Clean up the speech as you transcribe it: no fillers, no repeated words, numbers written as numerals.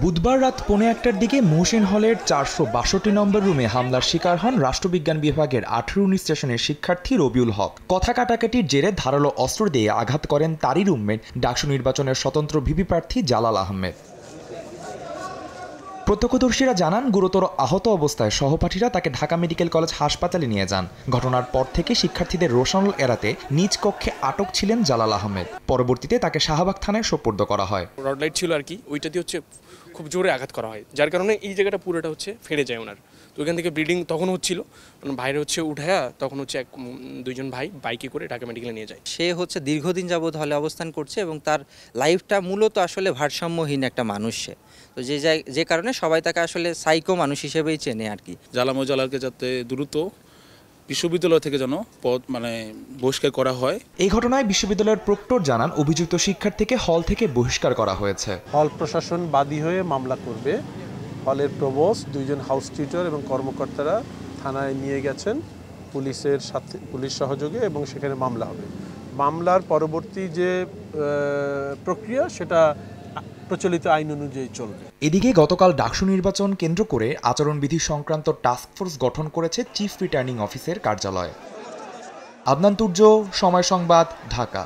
বুধবার রাত 1:15টার দিকে মোহসেন হলের 462 নম্বর রুমে হামলার শিকার হন রাষ্ট্রবিজ্ঞান বিভাগের 18-19 সেশনের শিক্ষার্থী রবিউল হক। কথা কাটাকাটির জেরে ধারালো অস্ত্র দিয়ে আঘাত করেন তারই রুমমেট ডাকসু নির্বাচনের স্বতন্ত্র ভিপি প্রার্থী জালাল আহমেদ। প্রত্যক্ষদর্শীরা জানান, গুরুতর আহত অবস্থায় সহপাঠীরা তাকে ঢাকা মেডিকেল কলেজ হাসপাতালে নিয়ে যান। ঘটনার পর থেকে শিক্ষার্থীদের রোষানল এড়াতে নিজ কক্ষে আটক ছিলেন জালাল আহমেদ। পরবর্তীতে তাকে শাহবাগ থানায় সোপর্দ করা হয়। রড লাইট ছিল আর কি, ওইটা দিয়ে হচ্ছে খুব জোরে আঘাত করা হয়, যার কারণে এই জায়গাটা পুরোটা হচ্ছে ফেড়ে যায় ওনার। তো ওইখান থেকে ব্লিডিং তখন হচ্ছিল, বাইরে হচ্ছে উঠায়া তখন হচ্ছে দুইজন ভাই বাইকে করে ঢাকা মেডিকেলে নিয়ে যায়। সে হচ্ছে দীর্ঘদিন যাবৎ হলে অবস্থান করছে এবং তার লাইফটা মূলত আসলে ভারসাম্যহীন একটা মানুষ সে। তো যে কারণে সবাই তাকে আসলে সাইকো মানুষ হিসেবেই চেনে আর কি। জালালকে যাতে দ্রুত বিশ্ববিদ্যালয় থেকে যেন বহিষ্কার করা হয়। এই ঘটনায় বিশ্ববিদ্যালয়ের প্রক্টর জানান, অভিযুক্ত শিক্ষার্থীকে হল থেকে বহিষ্কার করা হয়েছে। হল প্রশাসন বাদী হয়ে মামলা করবে। হলের প্রভোস্ট, 2জন হাউস টিউটর এবং কর্মকর্তারা থানায় নিয়ে গেছেন পুলিশের সাথে, পুলিশ সহযোগে, এবং সেখানে মামলা হবে। মামলার পরবর্তী যে প্রক্রিয়া সেটা প্রচলিত আইন অনুযায়ী চলবে। এদিকে গতকাল ডাকসু নির্বাচন কেন্দ্র করে আচরণবিধি সংক্রান্ত টাস্কফোর্স গঠন করেছে চিফ রিটার্নিং অফিসের কার্যালয়। আদনান তুর্য, সময় সংবাদ, ঢাকা।